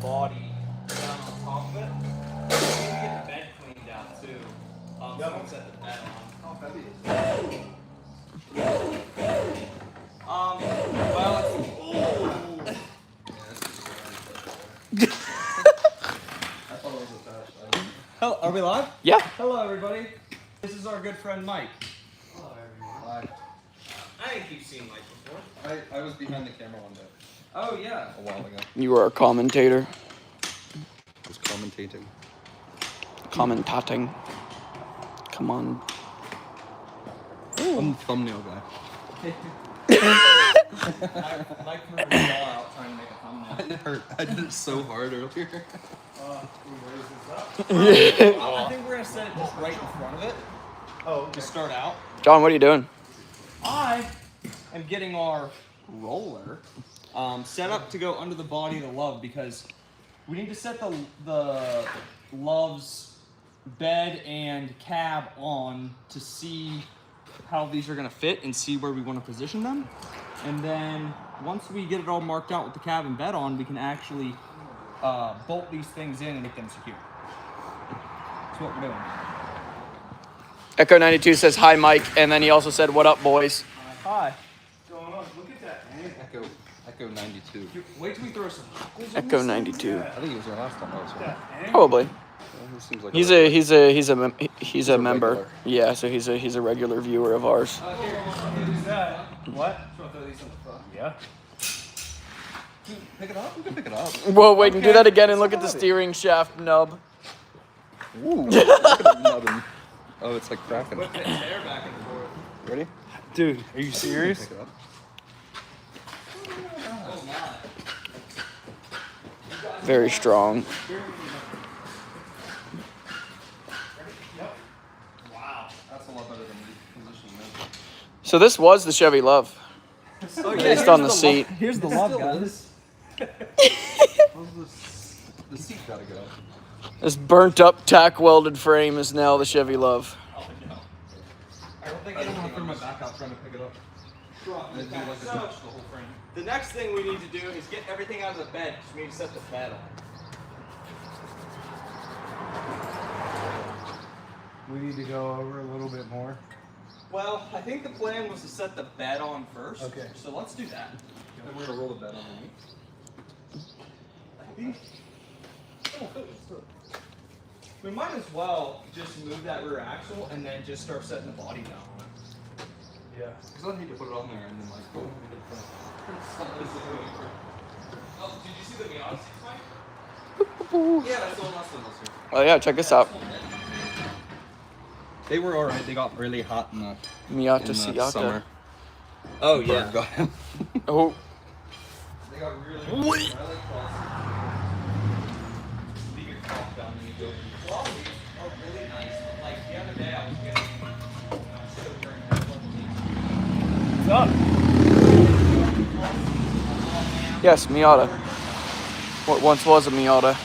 body down on top of it. Maybe get the bed cleaned out too. Someone set the bed on. How heavy is it? Well, it's... I thought it was attached. Hello, are we live? Yeah. Hello, everybody. This is our good friend Mike. Hello, everyone. Hi. I didn't keep seeing Mike before. I was behind the camera one day. Oh, yeah. A while ago. You were a commentator. I was commentating. Commentating. Come on. I'm the thumbnail guy. Mike threw his jaw out trying to make a thumbnail. It hurt. I did it so hard earlier. I think we're going to set it just right in front of it. Oh, okay. To start out. John, what are you doing? I am getting our roller set up to go under the body of the love because we need to set the love's bed and cab on to see how these are going to fit and see where we want to position them. And then once we get it all marked out with the cab and bed on, we can actually bolt these things in and make them secure. That's what we're doing. Echo 92 says hi, Mike, and then he also said, "What up, boys?" Hi. What's going on? Look at that. Echo 92. Wait till we throw some knuckles in Echo this 92. I think he was there last time I was here. Probably. Yeah, he seems like He's a member. regular. Yeah, so he's a regular viewer of ours. Who's that? What? Throw these on the front. Yeah. Pick it up? We can pick it up. Whoa, wait, and do Okay. that again and look at the steering shaft nub. Ooh. Look at it nubbin. Oh, it's like cracking. Whip its hair back and forth. Ready? Dude, are you serious? Pick it up. Oh my. Very strong. Wow. That's a lot better than positioning this. So this was the Chevy Love. Oh, yeah, Based on the seat. Here's the love, guys. The seat gotta go. This burnt up tack welded frame is now the Chevy Love. Oh, no. I don't think anyone threw my back out trying to pick it up. So, the next thing we need to do is get everything out of the bed because we need to set the bed on. We need to go over a little bit more. Well, I think the plan was to set the bed on first. Okay. So let's do that. And we're gonna roll the bed underneath. I think we might as well just move that rear axle and then just start setting the body down on it. Yeah. Because I need to put it on there and then like boom. Oh, did you see the Miata seats, Mike? Yeah, that's the one last one was here. Oh yeah, check this out. They were alright. They got really hot in the Miata summer. Siata. Oh Bird got him. Oh. They got really. Wait. I like crossing. Leave your top down and you go. Well, these are really nice. Like the other day I was getting so during that one. Yes, Miata. What once was a Miata.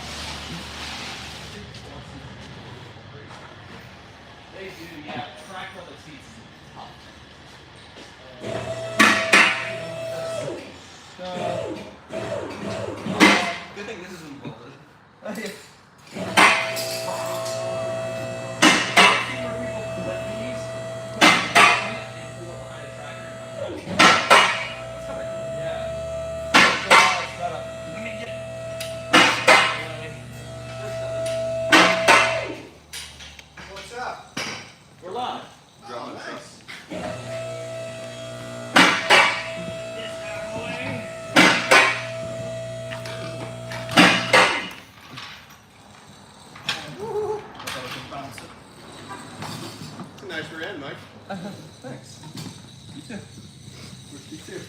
They do, yeah. Track leather seats is tough. Good thing this isn't welded. What's up? We're live. Drawing It's a nice rear end, Mike. Thanks. You too. You too.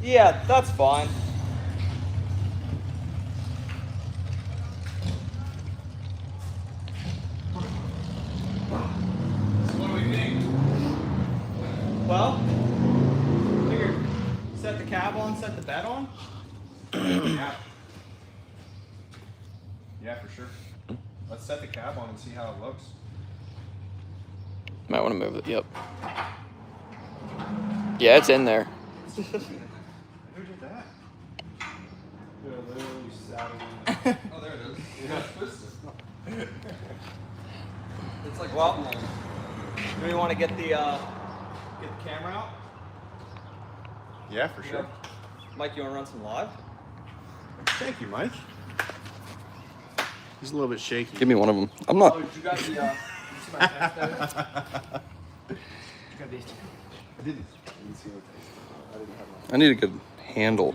Yeah, that's fine. So what do we think? Well, figure set the cab on, set the bed on. Yeah. Yeah, for sure. Let's set the cab on and see how it looks. Might want to move it. Yep. Yeah, it's in there. Who did that? They're literally saddling. Oh, there it is. Yeah, it's twisted. It's like, well, do we want to get the camera out? Yeah, for sure. Mike, you want to run some live? Thank you, Mike. He's a little bit shaky. Give me one of them. I'm not. Oh, you got the, you see my text there? You got these two. I didn't see what they I didn't have I need a good handle.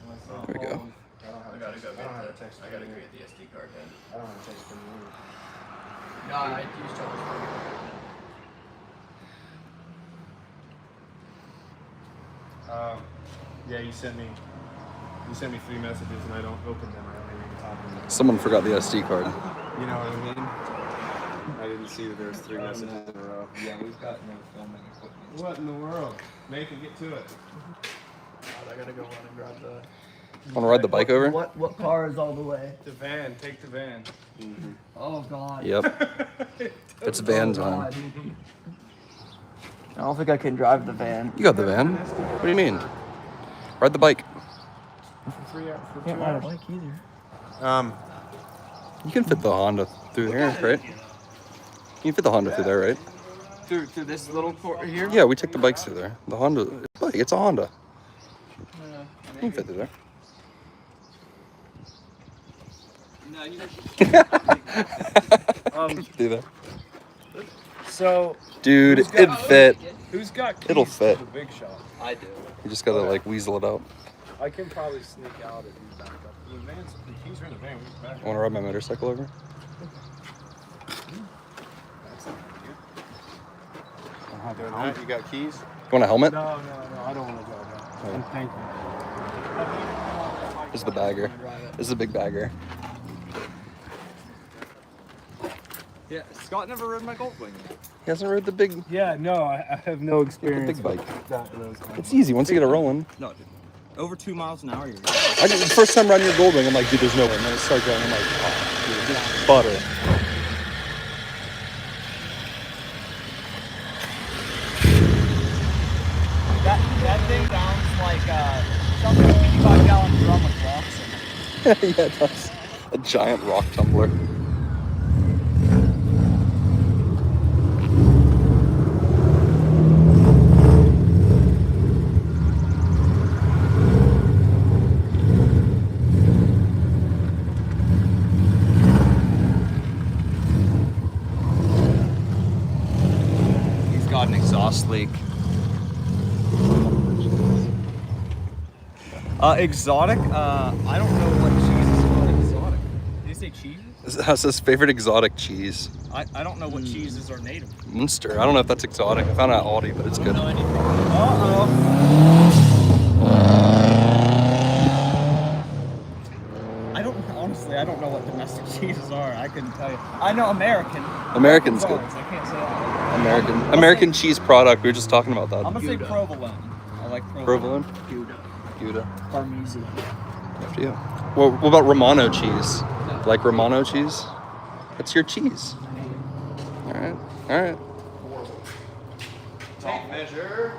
my. There we go. I don't have a text. I gotta go get the SD card then. I don't have a text from you. No, I used to. Yeah, you sent me 3 messages and I don't open them. I don't even talk to them. Someone forgot the SD card. You know what I mean? I didn't see that there was 3 messages in a row. Yeah, we've got no filming equipment. What in the world? Make him get to it. I gotta go run and grab the. Want to ride the bike over? What car is all the way? The van. Take the van. Oh God. Yep. It's van time. God. I don't think I can drive the van. You got the van. What do you mean? Ride the bike. For 3 hours. For 2 Can't ride a hours. bike either. You can fit the Honda through there, right? You can fit the Honda through there, right? Through this little court here. Yeah, we took the bikes through there. The Honda. It's a Honda. You can fit through there. No, you Do that. So Dude, it'd fit. Who's got keys It'll fit. to the big shop? I do. You just gotta like weasel it out. I can probably sneak out if you back up. The keys are in the van. We can back Want to ride my motorcycle over? Doing that, you got keys? You want a helmet? No, I don't want to go. No. I'm thankful. This is the bagger. This is a big bagger. Yeah, Scott never rode my Goldwing. He hasn't rode the big, Yeah, no, I have no experience. big bike. with that. Those kinds It's easy once you get it rolling. No, dude. Over 2 miles an hour, you're good. The first time riding your Goldwing, I'm like, dude, there's no way. And then it starts going, I'm like, oh, dude, this is butter. that thing sounds like something 55-gallon drum with rocks in it. Yeah, it does. A giant rock tumbler. He's got an exhaust leak. Exotic? I don't know what cheese is called exotic. Did you say cheese? That's his favorite exotic cheese. I don't know what cheeses are native. Munster. I don't know if that's exotic. I found it at Aldi, but it's I good. don't know anything. Uh-oh. I don't know what domestic cheeses are. I couldn't tell you. I know American. American's good. I can't say that. American cheese product. We were just talking about that. I'm gonna say provolone. I like Provolone. Gouda. Gouda. Parmesan. After you. Well, what about Romano cheese? Like Romano cheese? That's your cheese. All right. All right. Tape measure.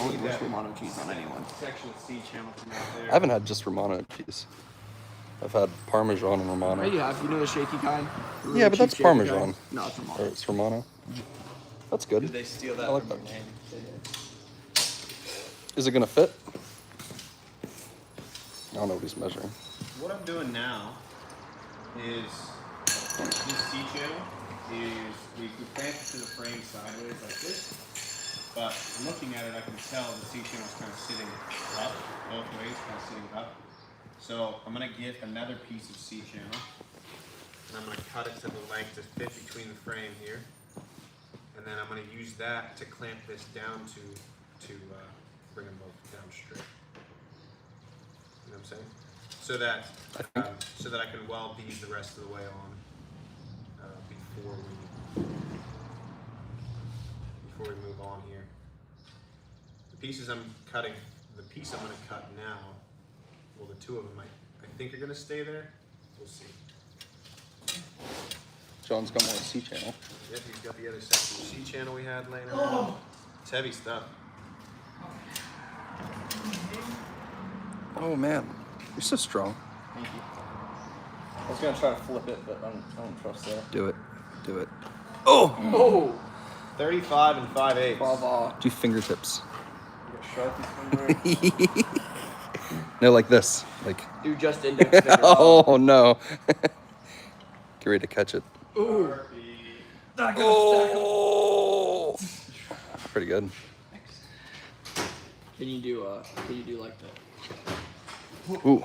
Only wish Romano cheese on anyone. Section of C channel from out there. I haven't had just Romano cheese. I've had Parmesan and Romano. Hey, you have. You know the shaky kind? The really Yeah, but cheap that's shaky Parmesan. kind? No, it's Romano. Or it's Romano. That's good. Did they steal that I like from that. your name? Is it gonna fit? I don't know what he's measuring. What I'm doing now is this C channel is we clamp it to the frame sideways like this, but looking at it I can tell the C channel is kind of sitting up both ways, kind of sitting up. So I'm gonna get another piece of C channel and I'm gonna cut it to the length to fit between the frame here, and then I'm gonna use that to clamp this down to bring them both down straight. You know what I'm saying? So that I can weld these the rest of the way on before we move on here. The pieces I'm cutting, the piece I'm going to cut now, well, the two of them I think are going to stay there. We'll see. John's got more C channel. Yep, he's got the other section of C channel we had laying around. It's heavy stuff. Oh man, you're so strong. Thank you. I was gonna try to flip it, but I don't trust that. Do it. Do it. Oh! Oh, 35 and 5/8. bravo. Do fingertips. You got Sharpies somewhere? No, like this. Like. Do just index finger. Oh no. Get ready to catch it. Ooh. Oh! Pretty good. Can you do like that? Ooh.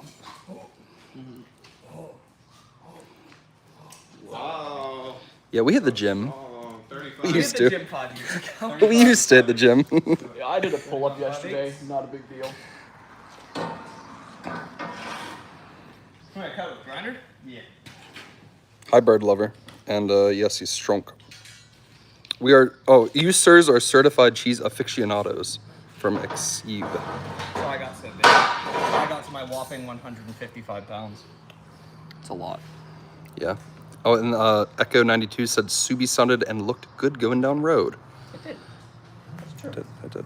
Wow. Yeah, we hit the gym. Oh, We 35. used The to. gym 5 years ago. We used to hit the gym. Yeah, I did a pull up yesterday. Not a big deal. Come on, cut it with grinder? Yeah. Hi, bird lover. And yes, he's strong. We are. Oh, you sirs are certified cheese aficionados from Exib. So I got so big. I got to my whopping 155 pounds. It's a lot. Yeah. Oh, and Echo 92 said Subi sounded and looked good going down road. It did. That's true. It did.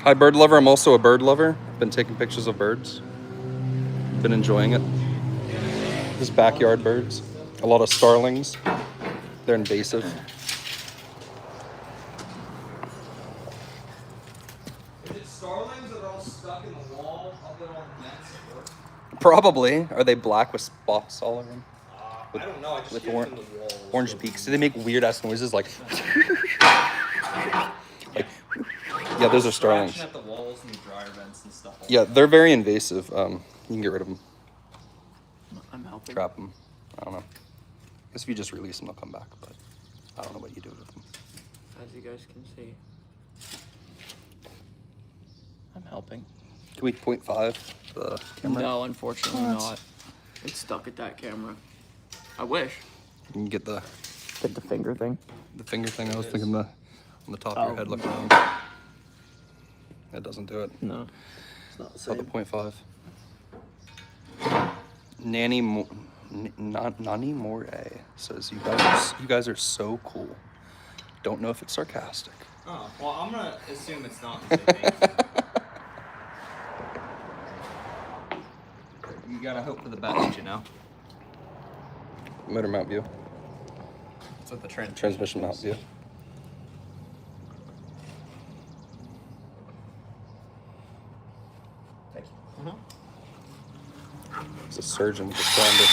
Hi, bird lover. I'm also a bird lover. Been taking pictures of birds. Been enjoying it. Just backyard birds. A lot of starlings. They're invasive. Is it starlings that are all stuck in the wall up there on the nets at work? Probably. Are they black with spots all over them? I don't know. I just With hear orange, from the walls. orange beaks. Do they make weird ass noises like? Yeah, those are starlings. Scratching at the walls and the dryer vents and stuff. Yeah, they're very invasive. You can get rid of them. I'm helping. Trap them. I don't know. I guess if you just release them, they'll come back. But I don't know what you do with them. As you guys can see, I'm helping. Can we 0.5 the camera? No, unfortunately What? not. It's stuck at that camera. I wish. You can get the Get the finger thing. finger thing. I was thinking on the top of your Oh, head. Look no. around. That doesn't do it. No, it's not the It's not same. the 0.5. Nani More says you guys are so cool. Don't know if it's sarcastic. Oh, well, I'm gonna assume it's not the same thing. You gotta hope for the best, you know? Motor mount view. That's what the Transmission mount view. Thank you. It's a surgeon with a sander.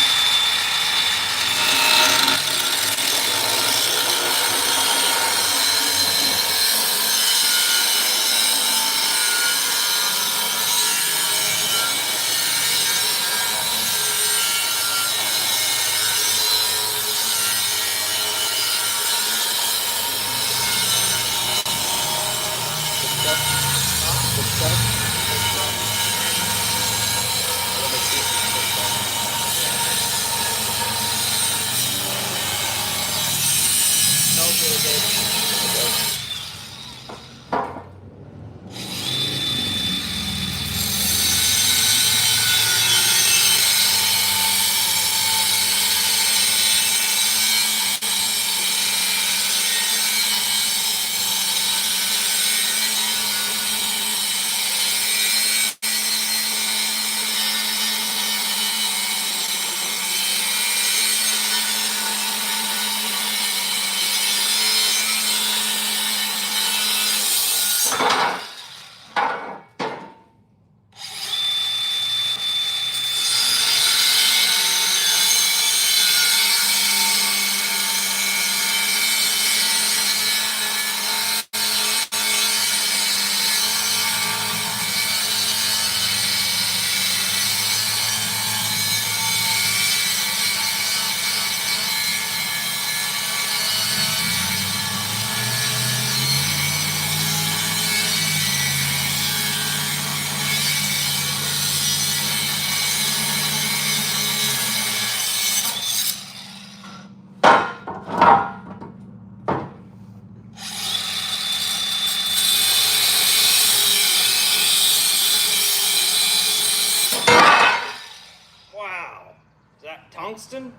Wow. Is that tungsten?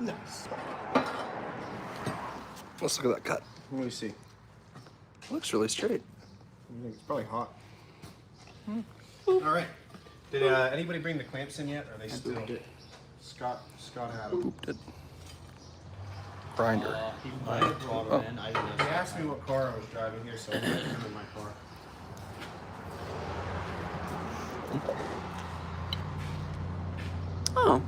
Nice. Let's look at that cut. Let me see. Looks really straight. I think it's probably hot. All right. Did anybody bring the clamps in yet? Or are they still? Scott had them. Booped it. Grinder. He might have brought them in. I didn't know. He asked me what car I was driving here, so I put him in my car. Oh.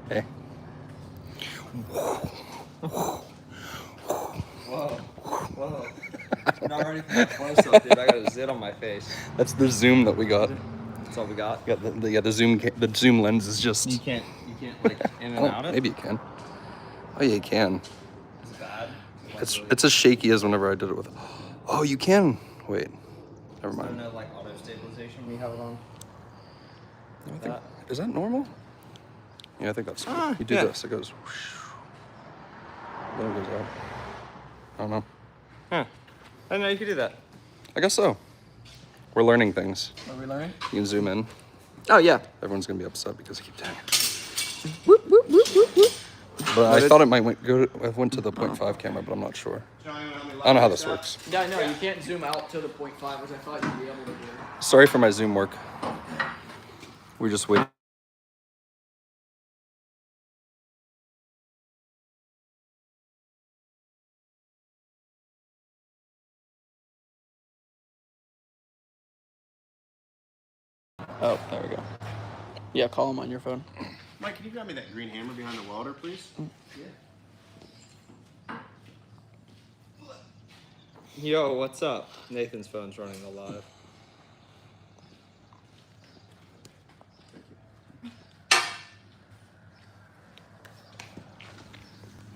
Hey. Whoa. I'm not ready for that close up, dude. I got a zit on my face. That's the zoom that we got. That's all we got. Yeah, the zoom lens is just. You can't like in and out it. Maybe you can. Oh yeah, you can. Is it bad? It's as shaky as whenever I did it with. Oh, you can. Wait. Never I don't mind. know, like auto stabilization when you have it on. I think, is that normal? Yeah, I think that's. You do yeah. this, it goes. Whoosh, then it goes out. I don't know. Huh. I didn't know you could do that. I guess so. We're learning things. Are we learning? You can zoom in. Oh yeah. Everyone's gonna be upset because I keep doing it. Whoop, whoop, whoop, whoop, whoop. But I thought it might went to the 0.5 camera, but I'm not sure. I don't know how this works. Yeah, I know. You can't zoom out to the 0.5, which I thought you'd be able to do. Sorry for my zoom work. We just wait. Oh, there we go. Yeah, call him on your phone. Mike, can you grab me that green hammer behind the welder, please? Yo, what's up? Nathan's phone's running alive.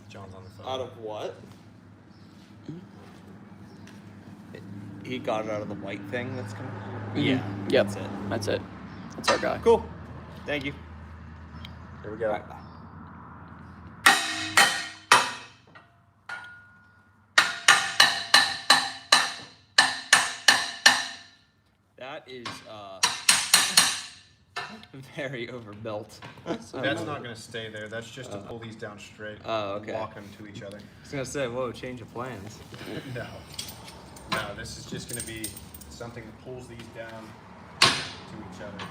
John's on the phone. Out of what? He got it out of the white thing that's coming. Yeah. Yep. That's it. That's it. That's our guy. Cool. Thank you. Here we go. Bye. That is very overbuilt. That's not going to stay there. That's just to pull these down straight. Oh, okay. Lock them to each other. I was gonna say, whoa, change of plans. No. No, this is just going to be something that pulls these down to each other.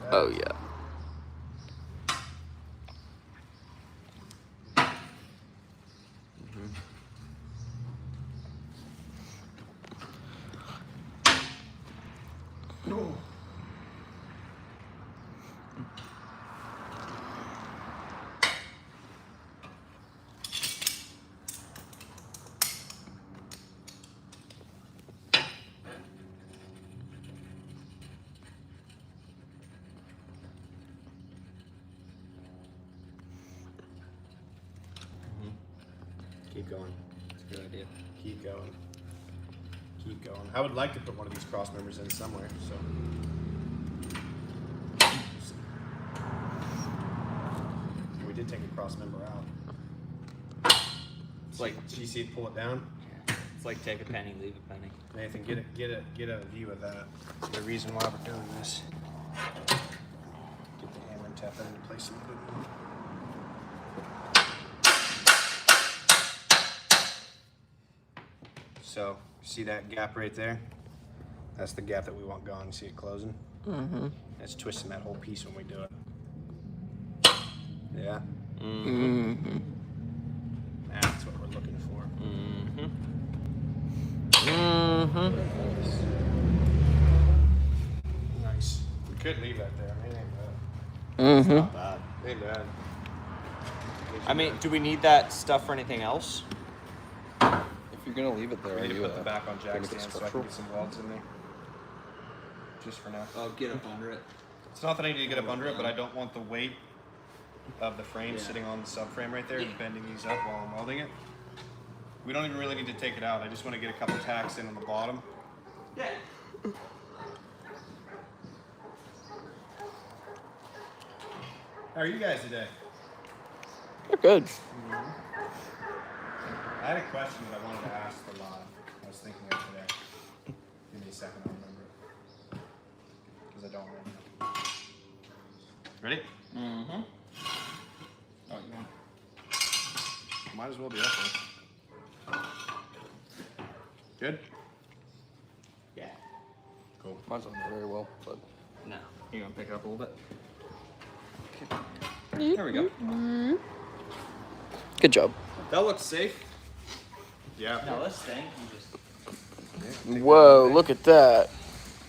Oh yeah. Keep going. That's a good idea. Keep going. Keep going. I would like to put one of these cross members in somewhere, so. We did take a cross member out. It's like Did you see it pull it down? it's like take a penny, leave a penny. Nathan, get a view of that. The reason why we're doing this. Get the hammer and tap that into place some good. So, see that gap right there? That's the gap that we want gone. You see it closing? Mm-hmm. It's twisting that whole piece when we do it. Yeah? Mm-hmm. That's what we're looking for. Mm-hmm. Nice. We could leave that there. I mean, it ain't bad. Mm-hmm. Not bad. It ain't bad. I mean, do we need that stuff for anything else? If you're gonna leave it there, We need to you, put the back on jack make it stand so I can structural. get some welds in there. Just for now. I'll get up under it. It's not that I need to get up under it, but I don't want the weight of the frame sitting on the subframe right there and bending these up while I'm welding it. We don't even really need to take it out. I just want to get a couple tacks in on the bottom. Yeah. How are you guys today? They're good. I had a question that I wanted to ask for live. I was thinking of today. Give me a second, I'll remember it. Because I don't remember. Ready? Mm-hmm. Oh, you want? Might as well be up there. Good? Yeah. Cool. Mine's not very well, but No. You gonna pick it up a little bit? There we go. good job. That looks safe. Yeah. Now this thing, you just. Whoa, look at that.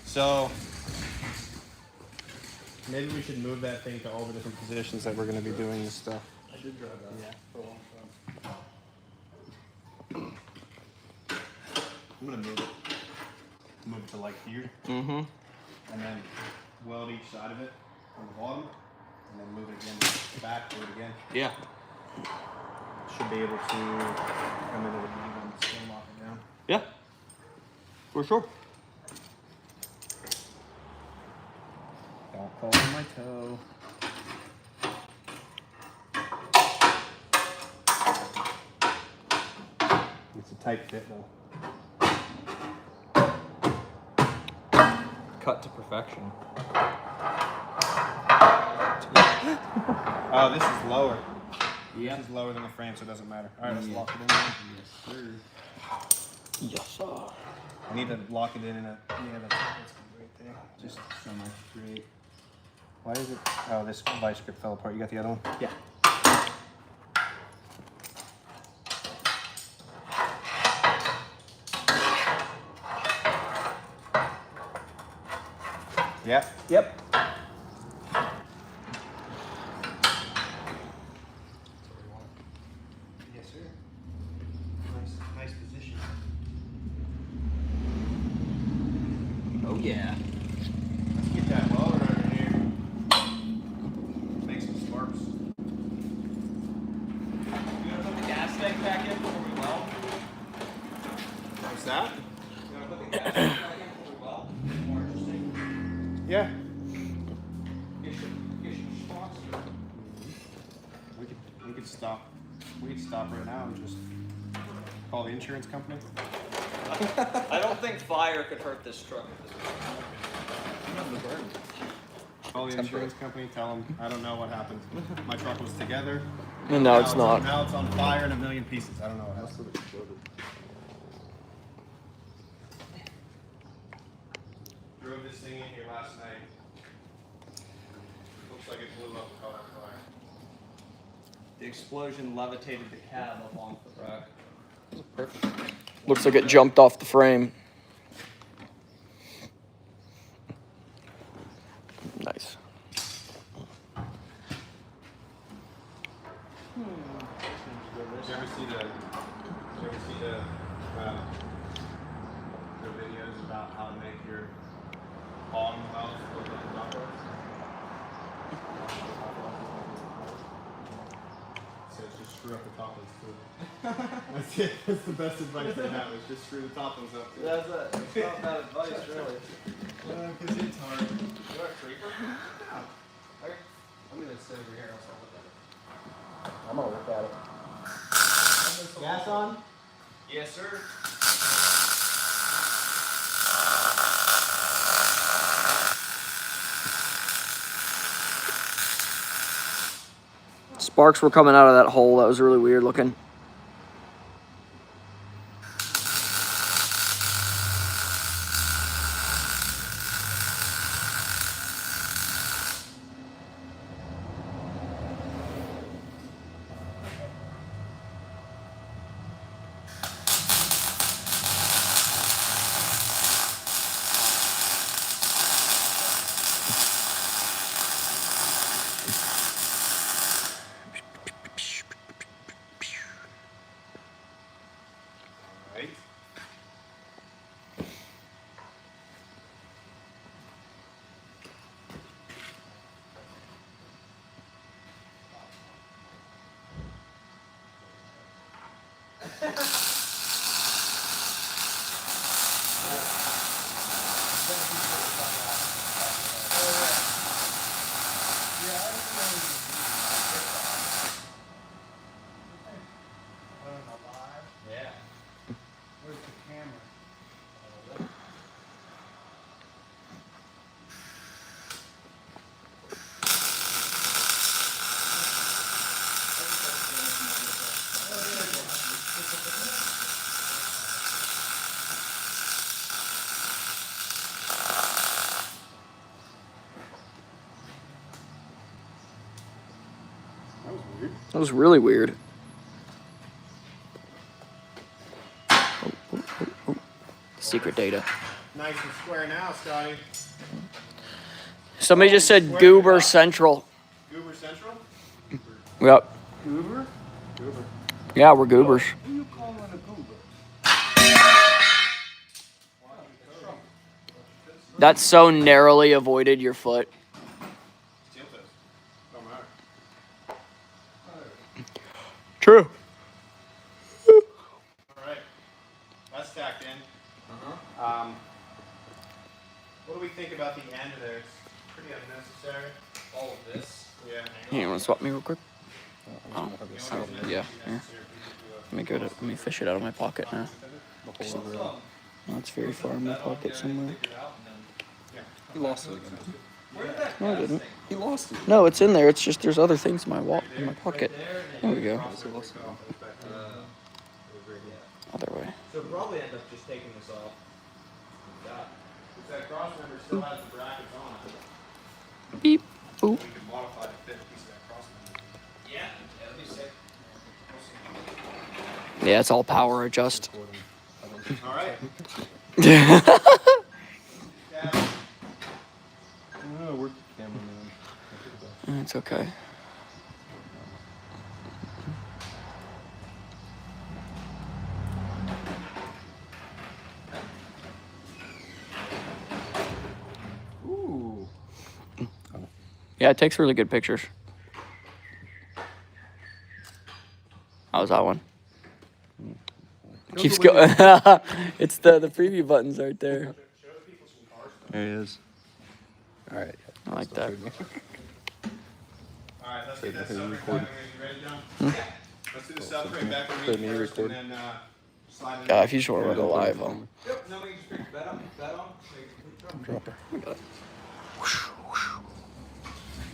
So, maybe we should move that thing to all the different positions that we're going to be doing this stuff. I did drive that. Yeah. For a long time. I'm going to move it. Move it to like here. Mm-hmm. And then weld each side of it on the bottom. And then move it again back, do it again. Yeah. Should be able to come into the beam and still lock it down. Yeah. For sure. Don't fall on my toe. It's a tight fit though. Cut to perfection. Oh, this is lower. Yeah. This is lower than the frame, so it doesn't matter. All right, let's Yeah. lock it in. There. Yes, sir. Yes, sir. I need to lock it in a. Yeah, that's right there. Just. So much straight. Why is it? Oh, this vice grip fell apart. You got the other one? Yeah. Yeah. Yep. Yes, sir. Nice position. Oh yeah. Let's get that welder under here. Make some sparks. You gonna put the gas tank back in before we weld? What's that? You gonna put the gas tank back in before we weld? More interesting. Yeah. Get your sponsor. We could stop. We could stop right now and just call the insurance company. I don't think fire could hurt this truck at this point. Call the insurance company. Tell them I don't know what happened. My truck was together. And now it's not. Now it's on fire in a million pieces. I don't know what happened. Drove this thing in here last night. Looks like it blew up and caught on fire. The explosion levitated the cab up off the rack. Perfect. Looks like it jumped off the frame. Nice. Did you ever see the videos about how to make your bottom house look like a top house? So it's just screw up the top ones too. That's it. That's the best advice they have. Is just screw the top ones up too. That's it. It's not bad advice, really. Because it's hard. You want a creeper? No. Okay. I'm gonna sit over here. I'll look at it. I'm gonna look at it. Gas on? Yes, sir. Sparks were coming out of that hole. That was really weird looking. Right. Yeah. Where's the camera? That was really weird. Secret data. Nice and square now, Scotty. Somebody just said Goober Central. Goober Central? Yep. Goober? Goober. Yeah, we're goobers. Who you calling a goober? That so narrowly avoided your foot. Steel toes. Don't matter. True. Alright. That's tacked in. What do we think about the end there? It's pretty unnecessary. All of this. Yeah. Hey, you want to swap me real quick? Oh, Yeah. yeah. Here. Let me fish it out of my pocket now. Oh, it's very far in my pocket somewhere. He lost it again. Where did that No, I didn't. He lost it. No, it's in there. It's just there's other things in my pocket. There we go. He lost it again. Other way. So we'll probably end up just taking this off. That cross member still has the brackets on it. Beep. Boop. We can modify to fit a piece of that cross member. Yeah, that'd be sick. Yeah, it's all power adjust. Alright. Oh, we're cameraman. It's okay. Ooh. Yeah, it takes really good pictures. How was that one? Keeps going. It's the preview buttons right there. There he is. All right. I like that. Alright, let's get that subframe back. Are you ready, John? Yeah. Let's do the subframe back Let with me me first record. and then slide it Yeah, in. if you just want to run the live, Yep, now we can just pick the bed up, bed on, make a complete drop. Dropper.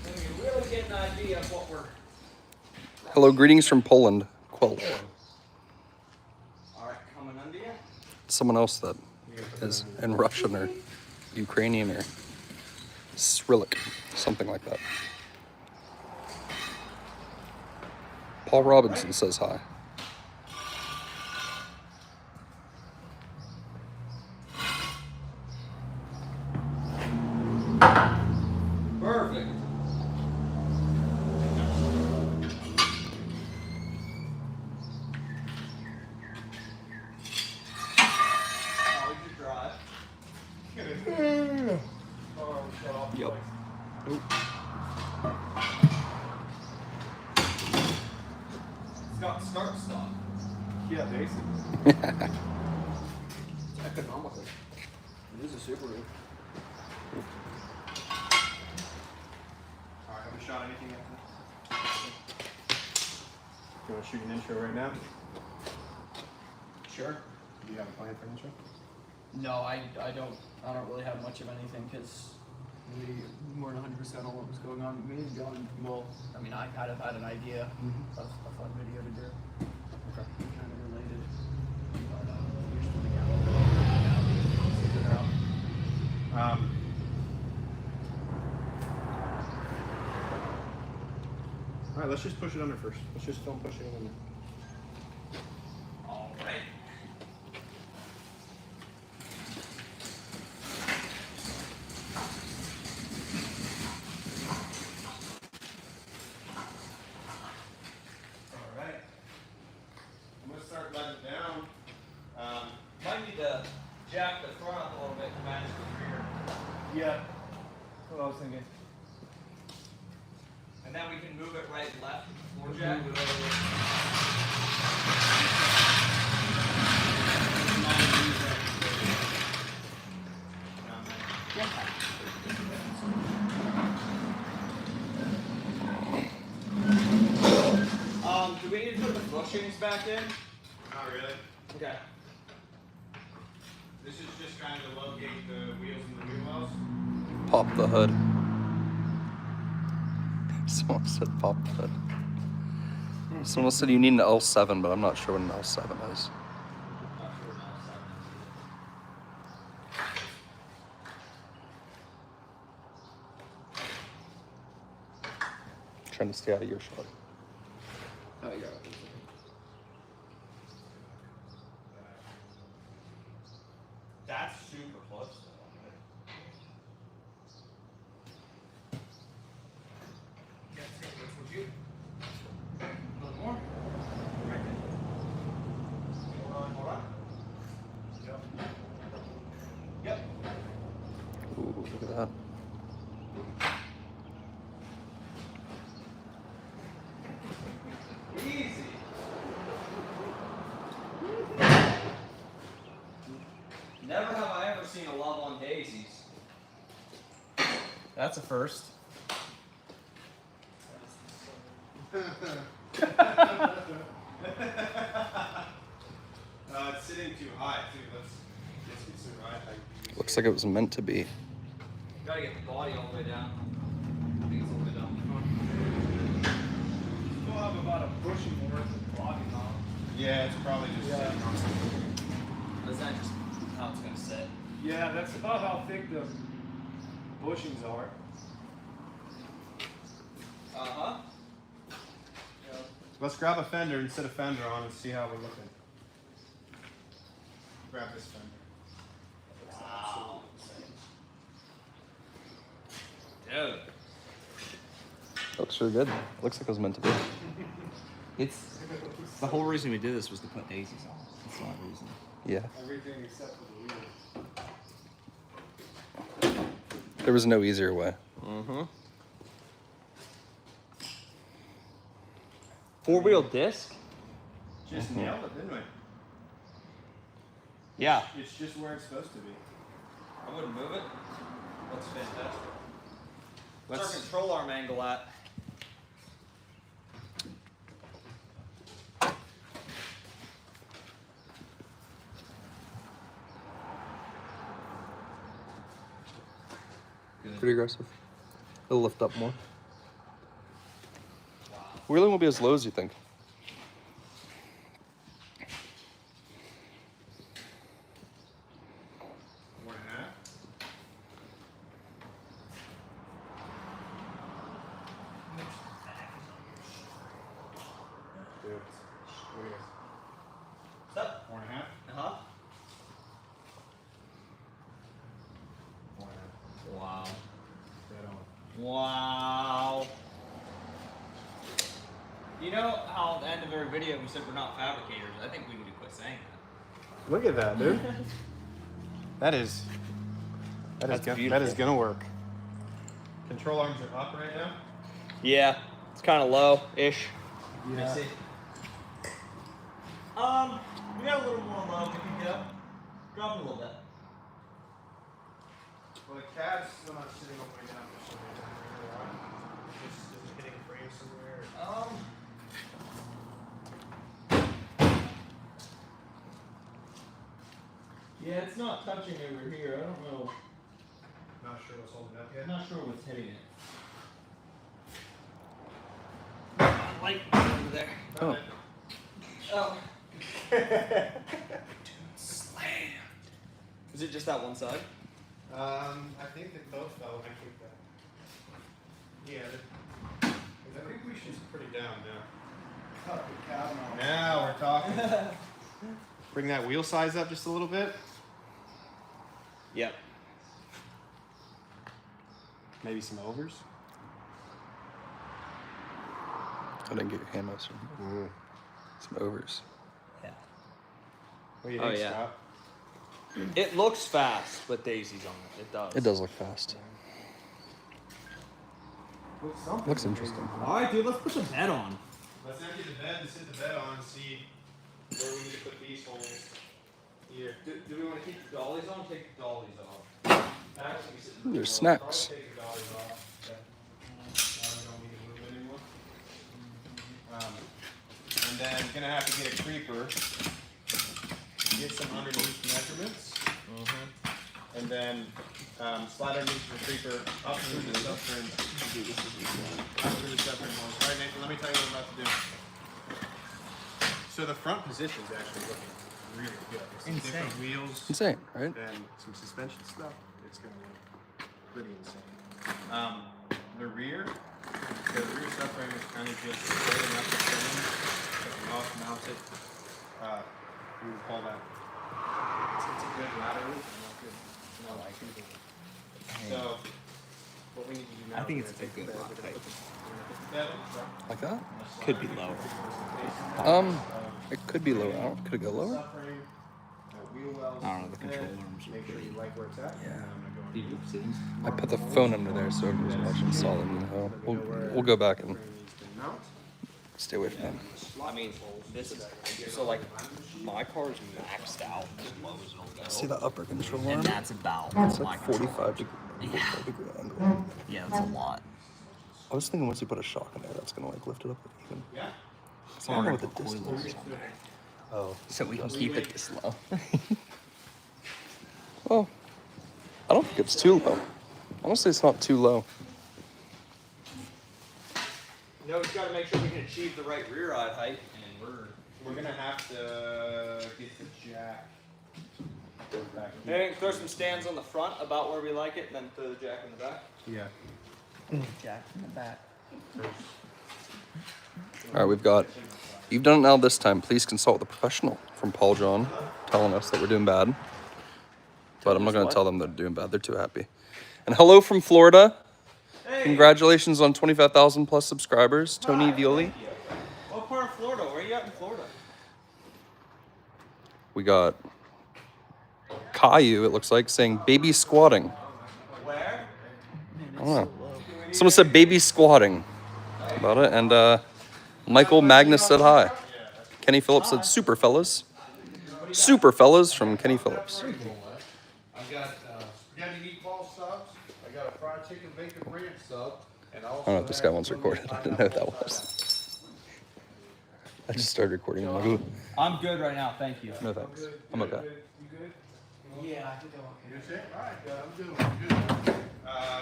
Then we can really get an idea of what we're. Hello, greetings from Poland. Quelch. Alright, coming under you. Someone else that is in Russian or Ukrainian or Cyrillic, something like that. Paul Robinson says hi. Perfect. How would you drive? Yep. It's got start stop. Yeah, basically. It's economical. It is a Subaru. Alright, have we shot anything yet? You want to shoot an intro right now? Sure. Do you have a plan for an intro? No, I don't really have much of anything because we weren't 100% on what was going on. Me and John, well, I mean, I kind of had an idea of a fun video to do. Okay. Kind of related. But here's the gallery. Figure it out. Alright, let's just push it under first. Let's just don't push it under. Alright. Alright. I'm going to start letting it down. Might need to jack the front up a little bit to match the rear. Yeah. That's what I was thinking. And then we can move it right and left before jack. Do we need to put the bushings back in? Not really. Okay. This is just kind of to locate the wheels and the wheel wells. Pop the hood. Someone said pop the hood. Someone said you need an L7, but I'm not sure what an L7 is. Trying to stay out of your shot. That's super close though. A little more. Right there. Hold on. Yep. Yep. Ooh, look at that. Easy. Never have I ever seen a love on daisies. That's a first. It's sitting too high too. Let's get some right height. Looks like it was meant to be. Gotta get the body all the way down. I think it's all the way down. Still have about a bushing worth of blocking on. Yeah, it's probably just sitting on something. Is that just how it's gonna sit? Yeah, that's about how thick the bushings are. Uh-huh. Yeah. Let's grab a fender and set a fender on and see how we're looking. Grab this fender. Wow. Dude. Looks really good. Looks like it was meant to be. It's the whole reason we did this was to put daisies on. That's the only reason. Yeah. Everything except for the wheels. There was no easier way. Mm-hmm. Four-wheel disc? Just nailed it, didn't we? Yeah. It's just where it's supposed to be. I wouldn't move it. Looks fantastic. What's Let's- our control arm angle at? Pretty aggressive. It'll lift up more. Wheeling will be as low as you think. One and a half. Dude, what do you guys? What's up? 4.5. Uh-huh. 4.5. Wow. Dead on. Wow. You know how at the end of every video we said we're not fabricators? I think we need to quit saying that. Look at that, dude. That is That's beautiful. Gonna work. Control arms are up right now. Yeah, it's kind of low-ish. Yeah. Let me see. We got a little more low. We can go. Drop it a little bit. Well, the cab's still not sitting all the way down for some reason. Is it hitting a frame somewhere? Yeah, it's not touching over here. I don't know. Not sure what's holding up I'm yet. not sure what's hitting it. Light over there. Oh. Oh. Slammed. Is it just that one side? I think they both fell when I kicked that. Yeah. I think we should put it down now. Cut the cab off. Now we're talking. Bring that wheel size up just a little bit. Yep. Maybe some overs. I didn't get your hand mouse. Some overs. Yeah. What do you Oh, think, yeah. Scott? It looks fast with daisies on it. It does. It does look fast. Put something Looks interesting. All right, dude. Let's put the bed on. Let's empty the bed and sit the bed on and see where we need to put these holes here. Do we want to keep the dollies on? Take the dollies off. Actually, we sit in Ooh, the there's dollies. snacks. Take the dollies off. Okay. Now we don't need to move it anymore. And then gonna have to get a creeper. Get some underneath measurements. And then slide underneath the creeper up through the subframe. Up through the subframe holes. Alright, Nathan, let me tell you what I'm about to do. So the front position is actually looking really good. With some different wheels Insane, right? and some suspension stuff. It's gonna look pretty insane. The rear subframe is kind of just holding up the frame. So we off mount it. We would call that It's a good ladder roof. I like it. So, what we need to do now I think is it's a good lock height. Like that? Could be lower. It could be lower. Could it go lower? I don't know, the control arms are Make sure pretty. you like where it's at. Yeah. Deep. I put the phone under there so everyone's watching solid. We'll go back and stay away from them. I mean, this is so like my car is maxed out as low as it'll go. See the upper control arm? And that's about It's my like control. 45 degree angle. Yeah, that's a lot. I was thinking once you put a shock in there, that's gonna like lift it up even. Yeah. So I don't know what the distance is. Oh. So we can keep it this low. Well, I don't think it's too low. Honestly, it's not too low. You know, we've got to make sure we can achieve the right rear ride height, and We're gonna have to get the jack. Back maybe throw some stands on the front about where we like it, and then throw the jack in the back. Yeah. Jack in the back. All right, we've got. You've done it now this time. Please consult with a professional from Paul John, telling us that we're doing bad. But I'm not going to tell them they're doing bad. They're too happy. And hello from Florida. Hey. Congratulations on 25,000 plus subscribers, Tony Violi. What part of Florida? Where are you at in Florida? We got Caillou, it looks like, saying baby squatting. Where? I don't know. Someone said baby squatting about it. And Michael Magnus said hi. Kenny Phillips said super fellas. Super fellas from Kenny Phillips. I got spaghetti meatball subs. I got a fried chicken bacon ranch sub. And I don't know if this guy wants recorded. I didn't know what that was. I just started recording. I'm like, ooh, I'm good right now, thank you. no thanks. I'm okay. You good? Yeah, I think I'm okay. You say? All right, I'm good.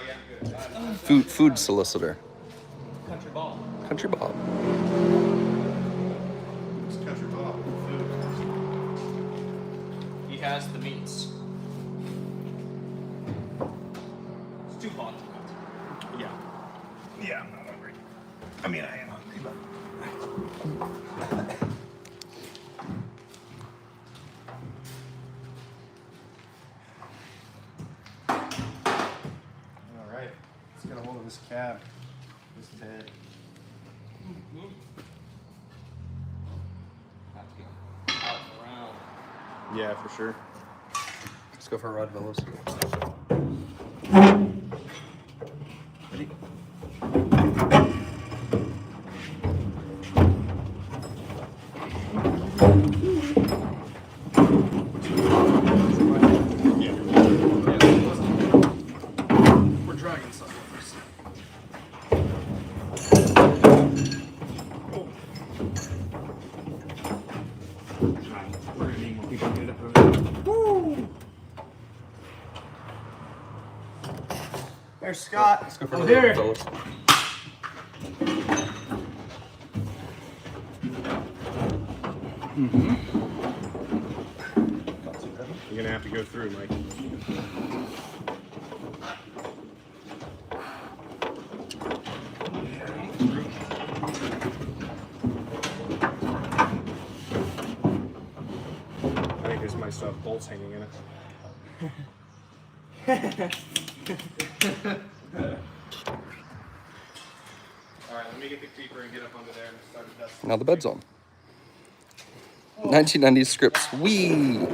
Yeah, good. Food solicitor. Country ball. Country Bob. It's country Bob. He has the meats. It's too hot. Yeah. Yeah, I'm not hungry. I mean, I am hungry, but. All right. Let's get a hold of this cab. This bed. Have to get out and around. Yeah, for sure. Let's go for a ride, fellas. Ready? We're dragging subwoofers. We're gonna need more people to get it. Woo! There's Scott. Let's go for I'm a here. ride, fellas. You're gonna have to go through, Mike. I think there's my stuff, bolts hanging in it. Alright, let me get the creeper and get up under there and start adjusting. Now the bed's on. 1990s scripts. Wee.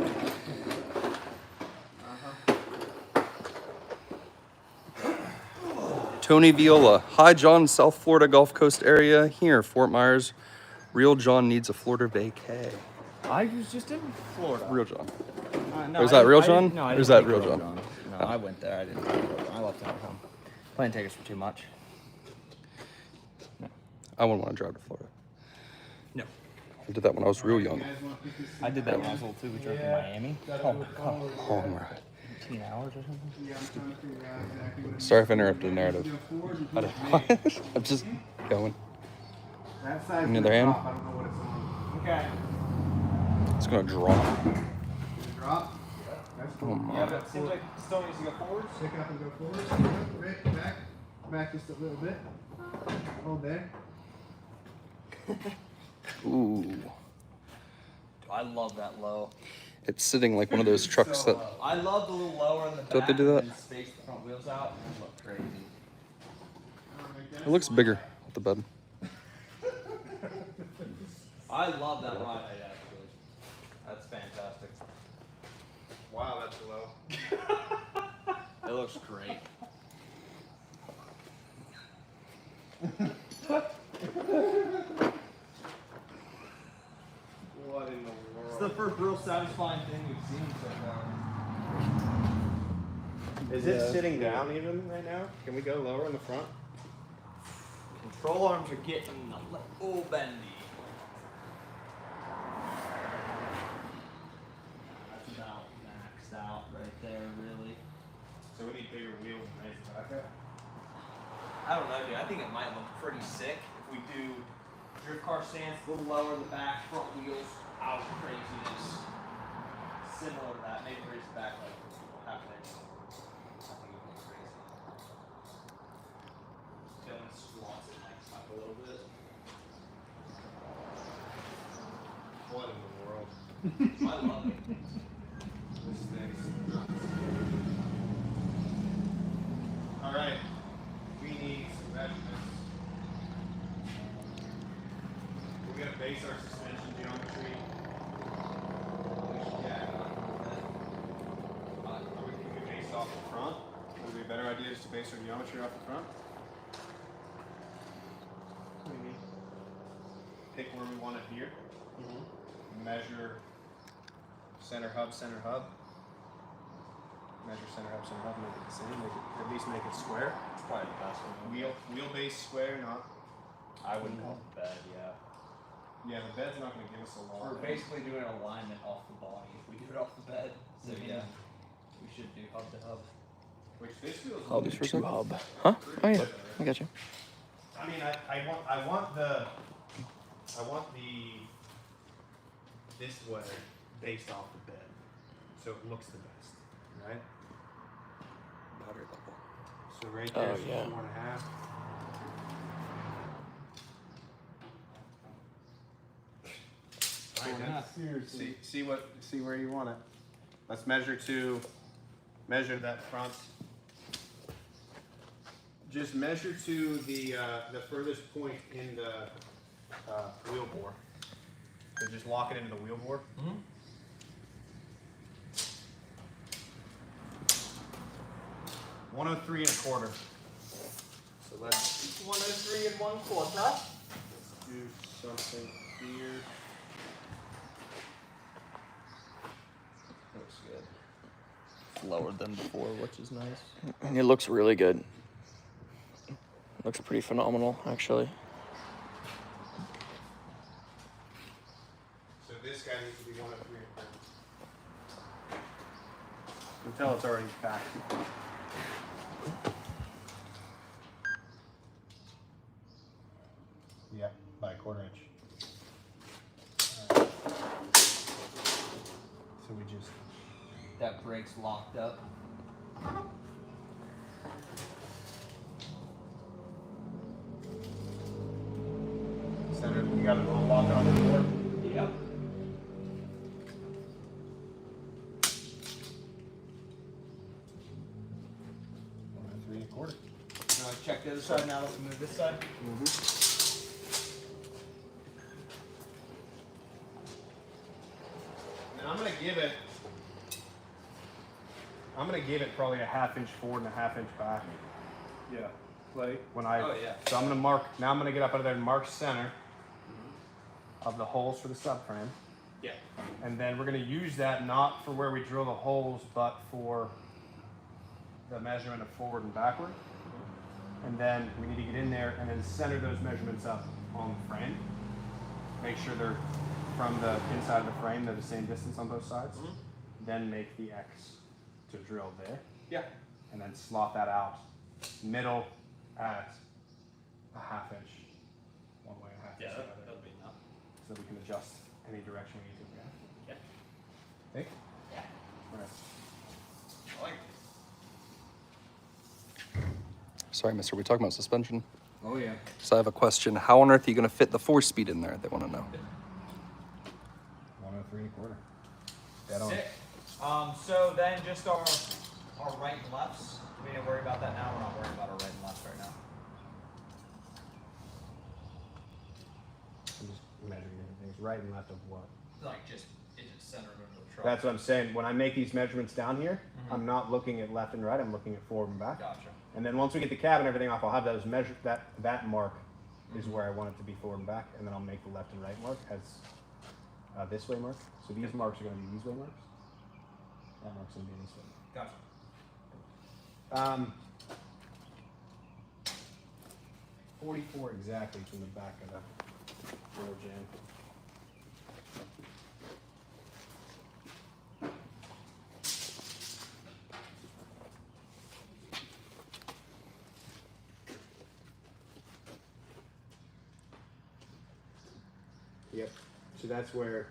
Tony Viola. Hi, John. South Florida Gulf Coast area. Here, Fort Myers. Real John needs a Florida vacay. I was just in Florida. Real John. No, Or is that Real John? No, I Or didn't is that take Real Real John? John. No, I went there. I didn't. Take Real John. I left it at home. Plane tickets were too much. I wouldn't want to drive to Florida. No. I did that when I was real young. I did that when I was little too. We drove to Miami. Oh my god. Oh my. 18 hours or something. Sorry if I interrupted the narrative. I don't, I'm just going. On the other hand, Okay. it's gonna drop. Drop. That's Oh cool. my. Yeah, but it seems like it still needs to go forwards. Pick up and go forward. Right, back. Back just a little bit. Hold there. Ooh. I love that low. It's sitting like one of those trucks that. I love the little lower in the Don't back they do that? and space the front wheels out and it look crazy. It looks bigger with the bed. I love that ride actually. That's fantastic. Wow, that's low. It looks great. What in the It's world? the first real satisfying thing we've seen so far. Is it sitting down even right now? Can we go lower in the front? Control arms are getting a little bendy. That's about maxed out right there, really. So we need bigger wheels and raise the back up. I don't know, dude. I think it might look pretty sick if we do drift car stance, a little lower in the back, front wheels, out craziness. Similar to that, maybe raise the back like half an inch. I think it would be crazy. Dylan squats it next up a little bit. What in the world? I love it. This thing's nuts. All right, we need some measurements. We're gonna base our suspension geometry. Are we gonna base off the front? Would it be a better idea just to base our geometry off the front? What do you mean? Pick where we want it here. Measure center hub, measure center hub, make it the same, make it, at least make it square. It's probably the best one. Wheelbase square, not, I wouldn't call it bed, yeah. yeah, the bed's not gonna give us a lot. We're basically doing an alignment off the body if we do it off the bed. So yeah, we should do hub to hub. Which this feels I'll do two hub. Huh? Oh yeah, I got you. I mean, I want the this way based off the bed, so it looks the best, right? Battery level. So right Oh, there's yeah. 4.5. See where you want it. Let's measure that front. Just measure to the furthest point in the wheel bore. So just lock it into the wheel bore. Mm-hmm. $103.25. So let's 103 1/4. do something here. Looks good. It's lower than before, which is nice. It looks really good. Looks pretty phenomenal, actually. So this guy needs to be 103.25. You can tell it's already back. Yeah, by a 1/4 inch. Alright. So we just That brake's locked up. center. You got it all locked on the board. Yep. Three and a quarter. Now check the other side. Now let's move this side. And I'm gonna give it probably a 1/2 inch forward and a 1/2 inch back. Yeah, like, When I Oh, yeah. so I'm gonna mark now. I'm gonna get up out of there and mark center of the holes for the subframe. Yeah. And then we're going to use that not for where we drill the holes, but for the measurement of forward and backward. And then we need to get in there and then center those measurements up on the frame. Make sure they're from the inside of the frame, they're the same distance on both sides. Then make the X to drill there. Yeah. And then slot that out middle at a 1/2 inch one way and a 1/2 inch the other. That'll be enough. So that we can adjust any direction we need to. Yeah. Think? Yeah. All right. I like Sorry, mister, we talking about suspension? Oh yeah. So I have a question. How on earth are you going to fit the 4-speed in there? They want to know. 103 1/4. Dead on. Sick. So then just our right and lefts. We need to worry about that now. We're not worrying about our right and lefts right now. I'm just measuring things right and left of what. Like just is it centered under the truck? That's what I'm saying. When I make these measurements down here, I'm not looking at left and right. I'm looking at forward and back. Gotcha. And then once we get the cab and everything off, I'll have those measured. That mark is where I want it to be forward and back, and then I'll make the left and right mark as this way mark. So these marks are going to be these way marks. That mark's going to be this way. Gotcha. 44 exactly from the back of the door jam. Yep. So that's where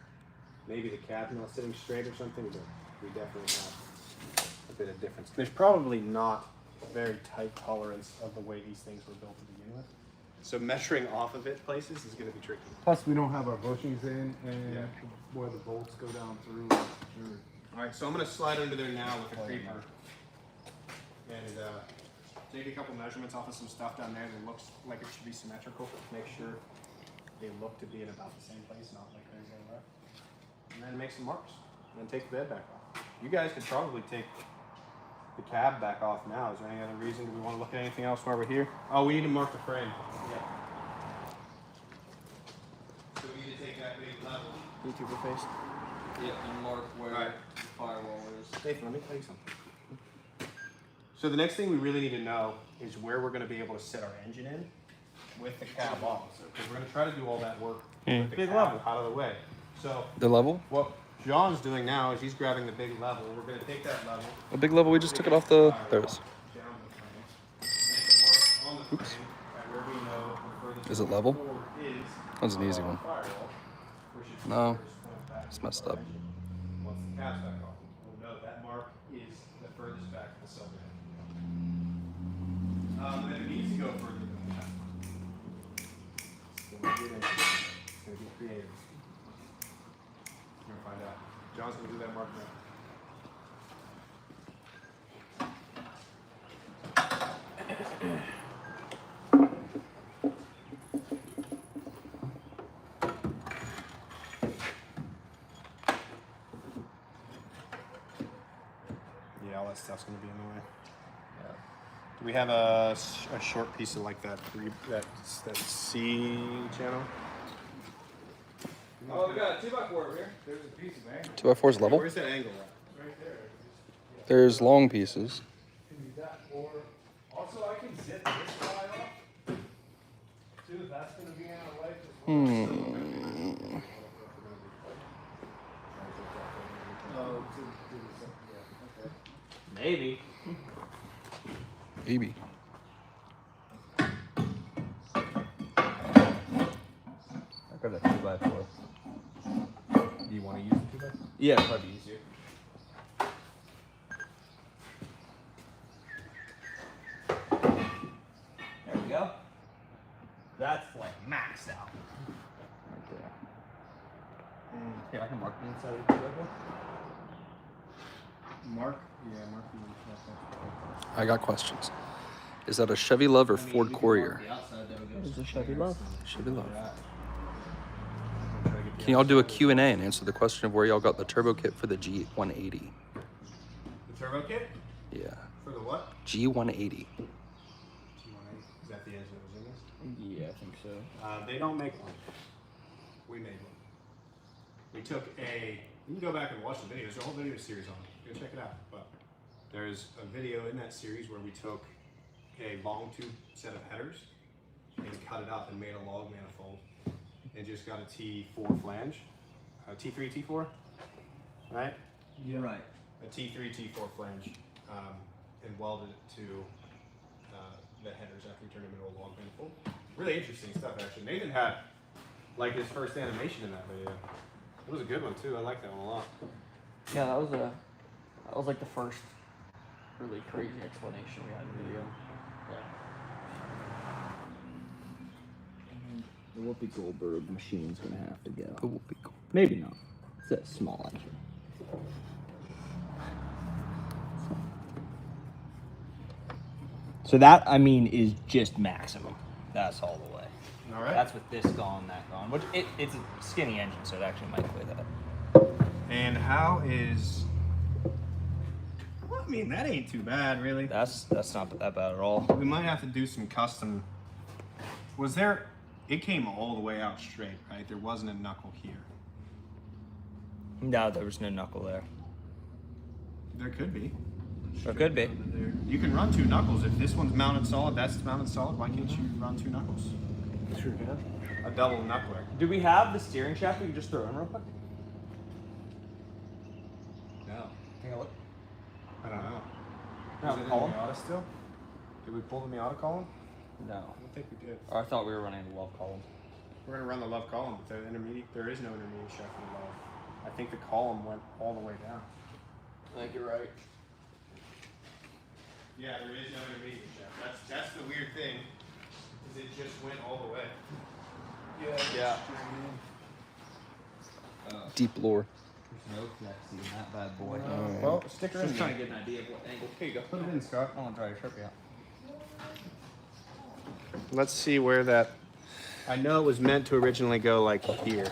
maybe the cab's not sitting straight or something, but we definitely have a bit of difference. There's probably not very tight tolerance of the way these things were built to begin with. So measuring off of it places is going to be tricky. Plus, we don't have our bushings in, and Yeah. where the bolts go down through. All right, so I'm going to slide under there now with a creeper and take a couple measurements off of some stuff down there that looks like it should be symmetrical. Make sure they look to be in about the same place, not like crazy on the left. And then make some marks, and then take the bed back off. You guys could probably take the cab back off now. Is there any other reason? Do we want to look at anything else while we're here? Oh, we need to mark the frame. Yeah. So we need to take that big level. YouTuber face. Yeah, and mark where Alright. the firewall is. Nathan, let me tell you something. So the next thing we really need to know is where we're going to be able to set our engine in with the cab off. Because we're going to try to do all that work with the Big cab level. out of the way. So The level? what John's doing now is he's grabbing the big level. We're going to take that level. The big level, we just took it off the. There it is. Down the frame. Make it work on the frame at where we know the furthest Is it level? forward is That was an easy on one. the firewall, which is No, the furthest point back it's from messed the up. engine. Once the cab's back off, we'll know that mark is the furthest back to the cylinder. And it needs to go further than that. It's gonna get into it. It's gonna get creative. We're gonna find out. John's gonna do that mark now. Yeah, all that stuff's gonna be in the way. Do we have a short piece of like that that C channel? Oh, we got a 2x4 over here. There's a piece of angle 2x4's level. Where's that angle at? right there. There's long pieces. Can be that, or also I can zip this guy off. Too, that's gonna be out of life as well. Oh, yeah, okay. Maybe. Maybe. I got a 2x4. Do you want to use the 2x? Yeah, probably easier. There we go. That's like maxed out. Right there. Here, I can mark the inside of the 2x4. Mark? Yeah, Mark. You I got questions. Is that a Chevy Love or Ford Courier? There's a Chevy Love. Chevy Love. Can y'all do a Q&A and answer the question of where y'all got the turbo kit for the G180? The turbo kit? Yeah. For the what? G180. Is that the engine that was in this? Yeah, I think so. They don't make one. We made one. We took a. You can go back and watch the video. There's a whole video series on it. Go check it out. But there's a video in that series where we took a long tube set of headers and cut it up and made a log manifold and just got a T4 flange, a T3, T4, right? You're right. A T3, T4 flange, and welded it to the headers after we turned them into a log manifold. Really interesting stuff, actually. Nathan had like his first animation in that video. It was a good one too. I like that one a lot. Yeah, that was like the first really crazy explanation we had in the video. The Whoopi Goldberg machine's gonna have to go. The Whoopi Goldberg. Maybe not. It's a small engine. So that, I mean, is just maximum. That's all the way. All right. That's with this gone, that gone. Which it's a skinny engine, so it actually might play that. And how is? Well, I mean, that ain't too bad, really. That's not that bad at all. We might have to do some custom. Was there? It came all the way out straight, right? There wasn't a knuckle here. No, there was no knuckle there. There could be. There could be. You can run 2 knuckles. If this one's mounted solid, that's mounted solid. Why can't you run 2 knuckles? Sure can. A double knuckler. Do we have the steering shaft we can just throw in real quick? No. Take a look. I don't know. No, Is it in column? the Miata still? Did we pull the Miata column? No. I don't think we did. I thought we were running the love column. We're gonna run the love column, but the intermediate. There is no intermediate shaft in the love. I think the column went all the way down. I think you're right. Yeah, there is no intermediate shaft. That's the weird thing, is it just went all the way. Yeah. Deep lore. There's no flexing in that bad boy. Well, stick her in Just there. trying to get an idea of what angle. Here you go. Put it in, Scott. I want to dry your Sharpie out. Let's see where that. I know it was meant to originally go like here.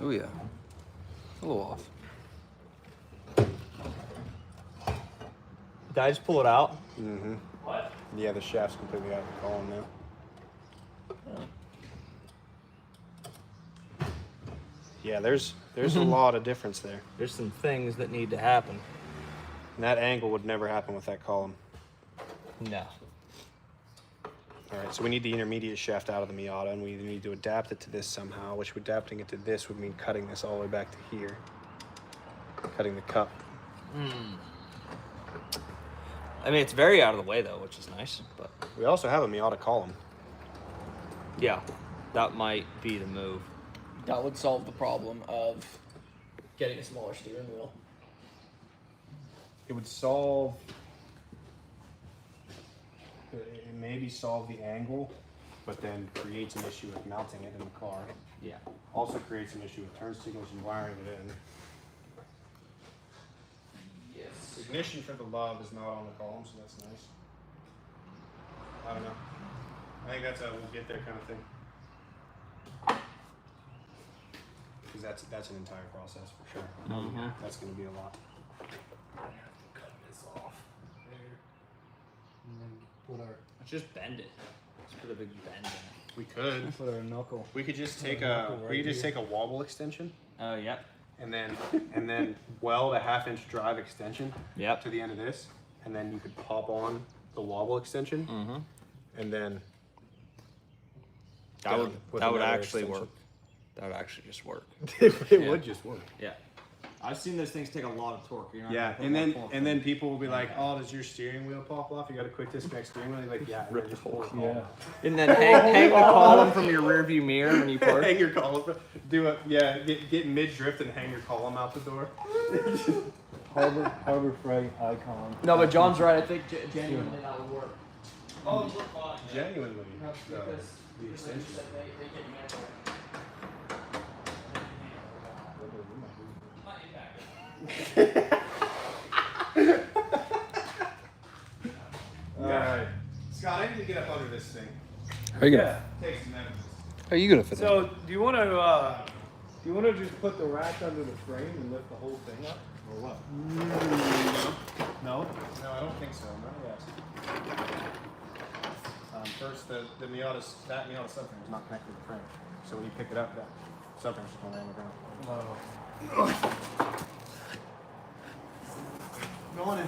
Oh yeah. A little off. Did I just pull it out? Mm-hmm. What? Yeah, the shaft's completely out of the column now. Yeah, there's a lot of difference there. There's some things that need to happen. And that angle would never happen with that column. No. All right, so we need the intermediate shaft out of the Miata, and we need to adapt it to this somehow, which adapting it to this would mean cutting this all the way back to here. Cutting the cup. I mean, it's very out of the way though, which is nice. But We also have a Miata column. yeah, that might be the move. That would solve the problem of getting a smaller steering wheel. It would solve. It maybe solve the angle, but then creates an issue with mounting it in the car. Yeah. Also creates an issue with turn signals and wiring it in. Yes. Ignition for the love is not on the column, so that's nice. I don't know. I think that's a we'll get there kind of thing. Because that's an entire process for sure. Mhm. That's going to be a lot. Cut this off there. And then put our Let's just bend it. Let's put a big bend in it. We could. put our knuckle. We could just take knuckle we could right just here. take a wobble extension Oh, yep. and then weld a 1/2-inch drive extension Yep. to the end of this, and then you could pop on the wobble extension, Mm-hmm. and then That down would with that would another actually extension. work. That would actually just work. it Yeah. would just work. Yeah. I've seen those things take a lot of torque. You're not Yeah, gonna put and a lot then of torque and in then it. people will be like, "Oh, does your steering wheel pop off? You got a quick disconnect steering wheel?" You're like, "Yeah." And then just pull the column. Yeah. And then hang the column from your rear view mirror when you park. Hang your column. Do it. Yeah. Get mid drift and hang your column out the door. Harbor Freight icon. No, but John's right. I think genuinely that would work. Oh, we're fine. Genuinely. Because the extension. they can handle it. All right, Scott, I need to get up under this thing. How are you gonna? Take some evidence. How are you gonna fit in? So do you want to just put the rack under the frame and lift the whole thing up, or what? No, I don't think so. No, yes. First, the Miata subframe is not connected to the frame, so when you pick it up, that subframe's just going to lay on the ground. Go on in.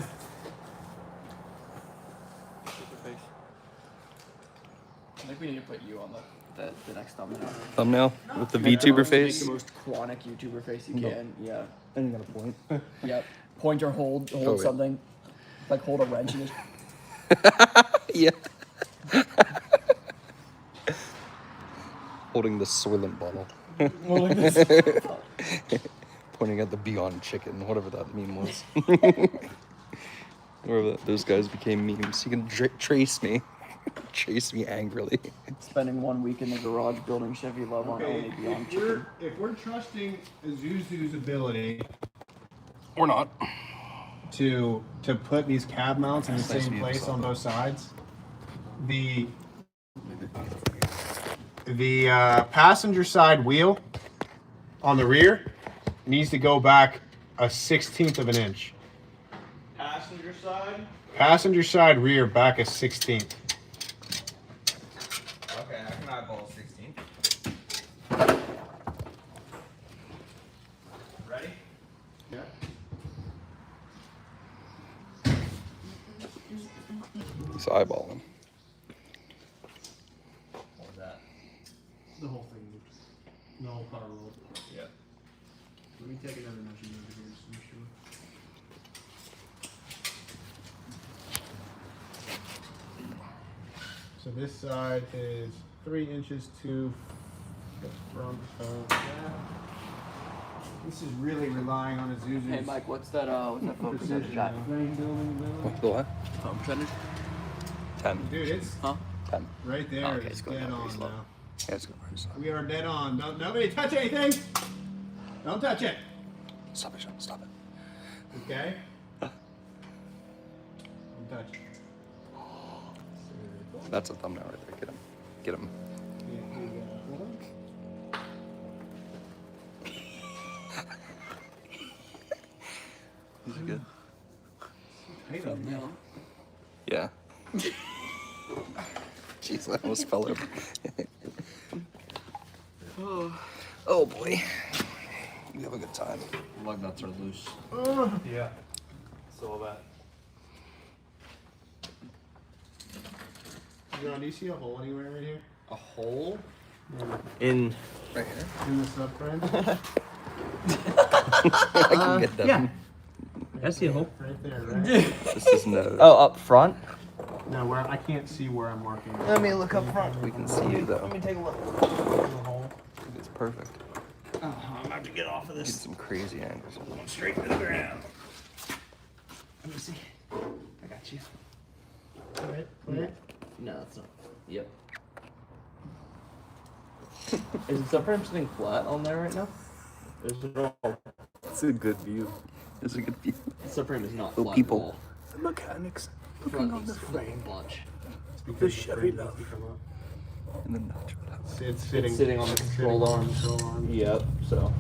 I think we need to put you on the next thumbnail. Thumbnail with the Make VTuber the face. most chronic YouTuber face you can. Yeah. And you got a point. Yep. Point or hold Oh, yeah. something. Like hold a wrench in it. Yeah. Holding the Soylent bottle. Pointing at the Beyond Chicken, whatever that meme was. Whatever those guys became memes. You can trace me. Chase me angrily. Spending 1 week in the garage building Chevy Love on only Beyond Chicken. if we're trusting Zuzu's ability Or not. to put these cab mounts in the It's nice same to place use on that. both sides, the passenger side wheel on the rear needs to go back a 1/16 of an inch. Passenger side. Passenger side rear back a 1/16. Okay, I can eyeball 16. Ready? Yeah. He's eyeballing. What was that? The whole thing moves. The whole car rolled. Yeah. Let me take another measurement over here just to make sure. So this side is 3 inches to the front of that. This is really relying on a Zuzu's Hey Mike, what's that foam percentage at? frame building. What, the what? Foam percentage? 10. Dude, it's 10. right there. Okay, It's it's going dead down pretty on slow. now. Yeah, it's good. Stop We are dead on. Don't, nobody touch anything. Don't touch it. it, Sean. Stop it. Okay? Don't touch it. That's a thumbnail right there. Get him. Get him. Is it good? Thumbnail. Yeah. Jeez, I almost fell over. Oh boy. We have a good time. Lug nuts are loose. Yeah. So that. John, do you see a hole anywhere right here? A hole? In. Right here. In the subframe? I can get that. Yeah. I see a hole. Right there, right? This is nose. Oh, up front? No, where I can't see where I'm marking. Let me look up front. We can see you though. Let me take a look. The hole. It's perfect. I'm about to get off of Get this. some crazy angles. Straight to the ground. Let me see. I got you. Right? No, it's not. Yep. Is the subframe sitting flat on there right now? Is it all? It's a good view. It's a good view. The subframe is not Oh, flat. people. At The mechanics. all. Front on the frame bunch. The Chevy love. And then notch it up. It's sitting. It's sitting on the it's control sitting on the arms. control arm. Yep. So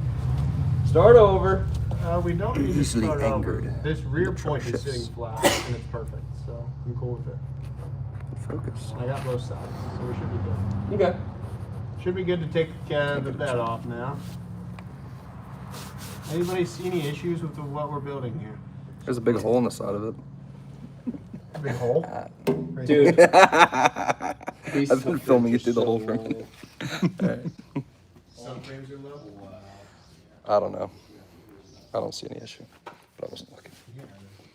start over. We don't need to Easily start angered. over. This rear The point is truck sitting shifts. flat and it's perfect, so I'm cool with it. Focus. I got both sides, so we should be good. Okay. Should be good to take the bed off now. Anybody see any issues with what we're building here? There's a big hole in the side of it. Big hole? Right Dude. I've been filming it through the whole frame. Some frames are low. I don't know. I don't see any issue. But I wasn't looking.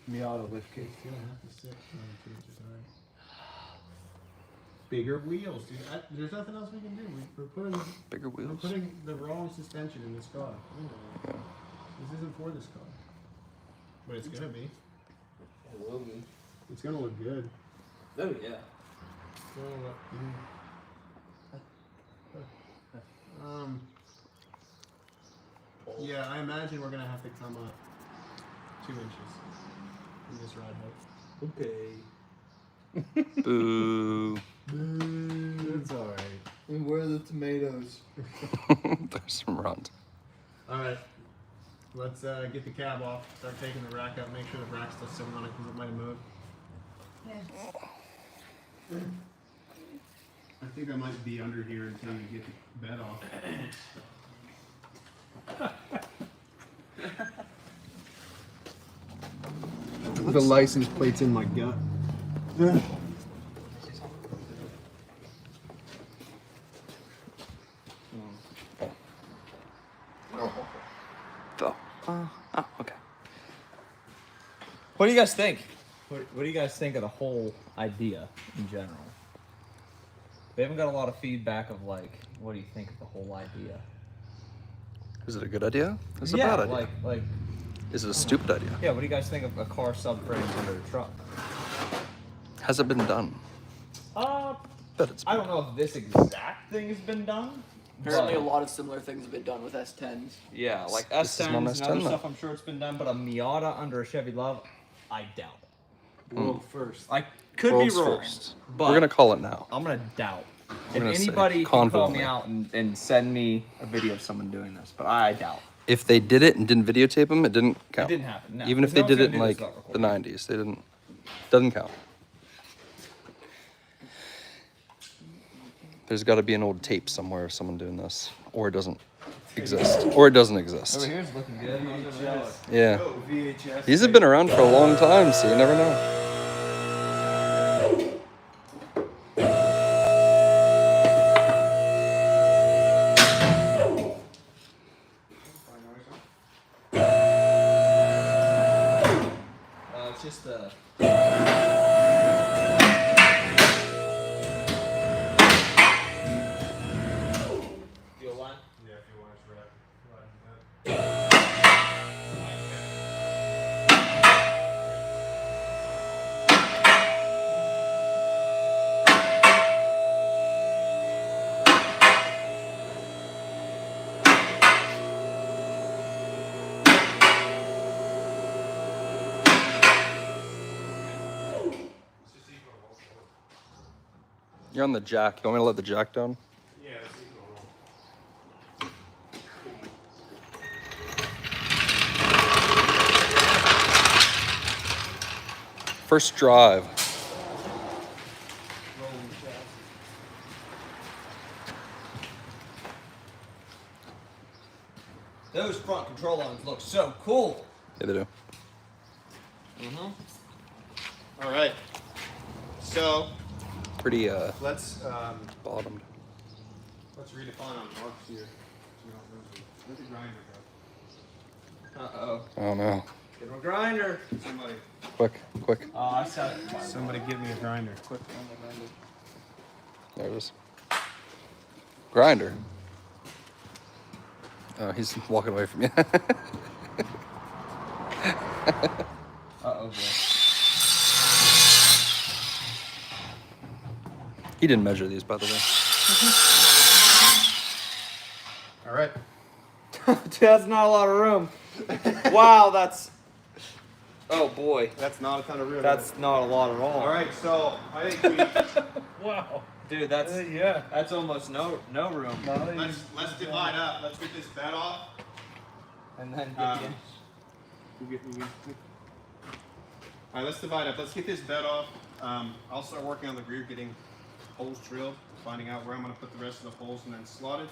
The auto lift case. Bigger wheels, dude. There's nothing else we can do. We're Bigger wheels? putting the wrong suspension in this car. Yeah. This isn't for this car. But it's gonna be. It will be. It's gonna look good. Oh yeah. Yeah, I imagine we're gonna have to come up 2 inches in this ride height. Okay. Boo. It's alright. And where are the tomatoes? There's some runt. Alright. Let's get the cab off, start taking the rack out, make sure the rack's still sitting on it because it might have moved. I think I might be under here until you get the bed off. The license plate's in my gut. Oh. Okay. What do you guys think? What do you guys think of the whole idea in general? We haven't got a lot of feedback of like, what do you think of the whole idea? Is it a good idea? Is it yeah, a bad idea? like, Is it a stupid idea? yeah. What do you guys think of a car subframe under a truck? Has it been done? Bet it's. I don't know if this exact thing has been done. Apparently, a but- lot of similar things have been done with S10s. Yeah, like This is S10s not and S10 other though. stuff. I'm sure it's been done, but a Miata under a Chevy Love, I doubt. World first. I could World's be wrong, first. but We're gonna call it now. I'm gonna doubt. We're If gonna say anybody can call confidently. me out and send me a video of someone doing this, but I doubt. If they did it and didn't videotape them, it didn't count. It didn't happen. No, Even if 'cause they no one's did it gonna in do this like without the recording. 90s, they didn't. Doesn't count. There's got to be an old tape somewhere of someone doing this, or it doesn't exist, or it doesn't exist. Over here's looking good. Yeah, Oh, VHS. these have been around for a long time, so you never know. It's just a. Fuel line. Yeah, if you want to riding that. You're on the jack. You want me to let the jack down? Yeah, that's equal roll. First drive. Those front control lines look so cool. Yeah, they do. All right. So Pretty let's bottomed. redefine on marks here. Where'd the grinder go? Uh-oh. Oh no. Get him a grinder. Somebody, Quick, quick. Oh, I saw it. somebody, give me a grinder. Quick on the grinder. There it is. Grinder. Oh, he's walking away from you. Uh-oh, boy. He didn't measure these, by the way. All right. That's not a lot of room. Wow, that's. Oh boy, That's not a ton of room. that's not a lot at all. All right. So I think we Wow. Dude, that's Yeah. that's almost no room. let's divide up. Let's get this bed off. And then Um, get All right, let's divide up. Let's get this bed off. I'll start working on the rear, getting holes drilled, finding out where I'm going to put the rest of the holes and then slotted.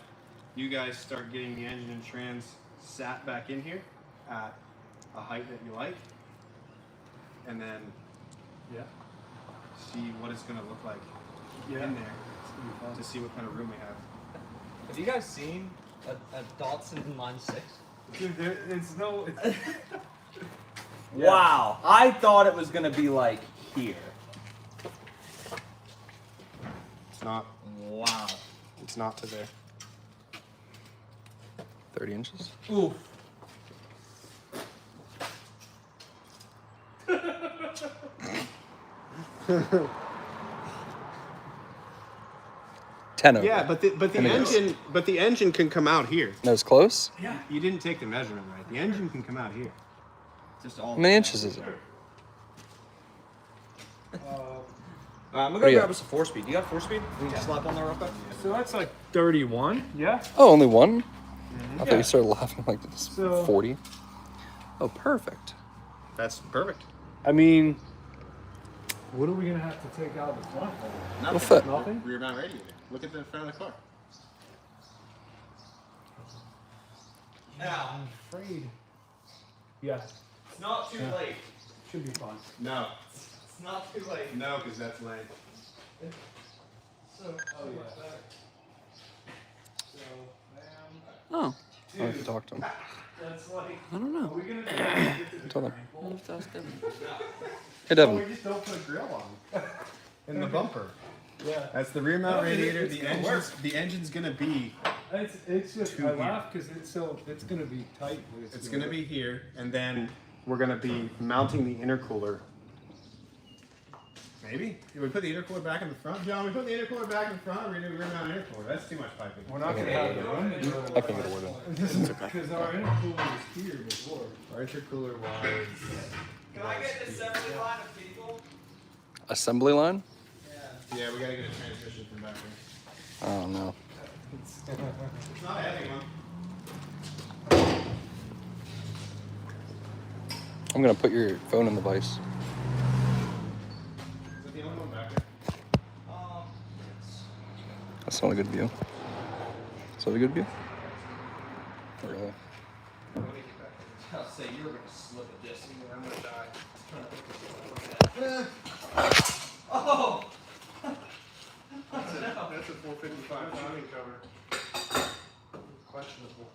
You guys start getting the engine and trans sat back in here at a height that you like, and then Yeah. see what it's going to look like Yeah. in there to see what kind of room we have. Have you guys seen a Datsun Line 6? Dude, it's no. Wow, I thought it was gonna be like here. It's not. Wow. It's not to there. 30 inches. Oof. Ten over. Yeah, but the engine can come out here. That was close. Yeah. You didn't take the measurement right. The engine can come out here. Just all. How many inches is it? I'm gonna What do go you grab got? us a 4-speed. You got 4-speed? We can slap on there real quick. So that's like 31. Yeah. Oh, only one? I thought Yeah. you started laughing like this. So- 40. Oh, perfect. That's perfect. I mean, what are we gonna have to take out of the front? It'll fit. Nothing. Rear mount radiator. Look at the front of the car. Now, I'm afraid. Yeah. it's not too Yeah. late. Should be fine. No, It's not too late. no, because that's lame. So, Oh yeah. So, Oh. I have to talk to him. that's like. I don't Are know. we gonna get to the Tell them. triangle? Hey, Oh, Devin. we just don't put a grill on. In the bumper. Yeah. That's the rear mount No, radiator. it's The gonna engine's gonna be. It's just Two I here. laugh because it's gonna be tight. When It's gonna be here, and then we're gonna be mounting the intercooler. Maybe. Yeah, we put the intercooler back in the front. John, we put the intercooler back in the front. We're gonna mount intercooler. That's too much piping. We're not gonna have the room. I can get a word in. Because our intercooler was here before. Our intercooler was. Can I get an assembly line of people? Assembly line? Yeah, we gotta get a transmission from back here. Oh no. It's not a heavy one. I'm gonna put your phone in the vise. Is that the only one back there? That's not a good view. Is that a good view? Not really. I'll say you were gonna slip a disc and I'm gonna die. Oh! That's a 455 timing cover. Questionable.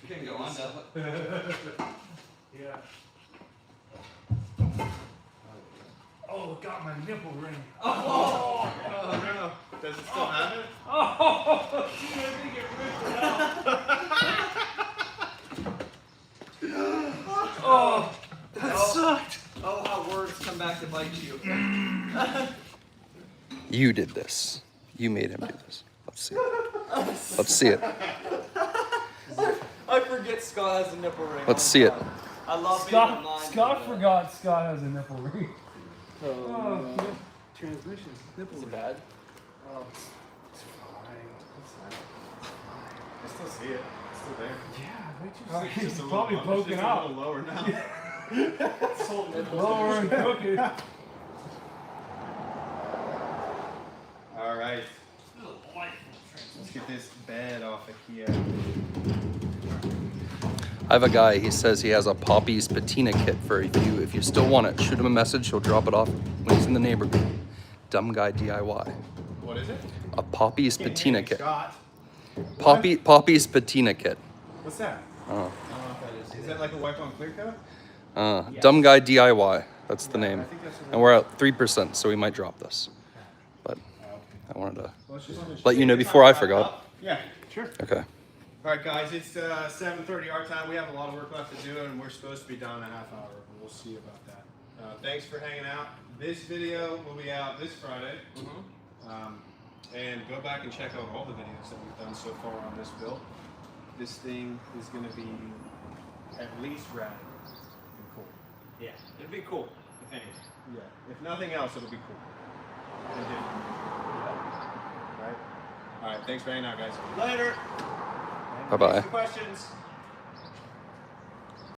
You can go on that. Yeah. Oh, it got my nipple ring. Oh! Oh no. Does it still have it? Oh, dude, I think it ripped it out. Oh, that sucked. Oh, how words come back to bite you. You did this. You made him do this. Let's see it. Let's see it. I forget Scott has a nipple ring. Let's see it. I love being online. Scott forgot Scott has a nipple ring. Oh, Transmission. Nipples are bad. Oh, it's fine. I still see it. It's still there. Yeah, It's just it's a little- probably it's poking just a out. little lower now. Lower and cooking. All right. Let's get this bed off of here. I have a guy, he says he has a Poppy's patina kit for you. If you still want it, shoot him a message. He'll drop it off when he's in the neighborhood. Dumb Guy DIY. What is it? A Poppy's patina kit. Scott. Poppy's patina kit. What's that? Oh. Is that like a wipe on clear coat? Dumb Guy DIY. That's the Yeah, name. I think that's what And we're at 3%, so we might drop this. But I wanted to Let's just let you know before I forgot. Yeah, sure. Okay. All right, guys, it's 7:30 our time. We have a lot of work left to do, and we're supposed to be done in a half hour. We'll see about that. Thanks for hanging out. This video will be out this Friday. And go back and check out all the videos that we've done so far on this build. This thing is going to be at least rad and cool. Yeah, it'd be cool, if anything. Yeah. If nothing else, it'll be cool. And different. Right? All right, thanks for hanging out, guys. Later. Bye-bye. Questions?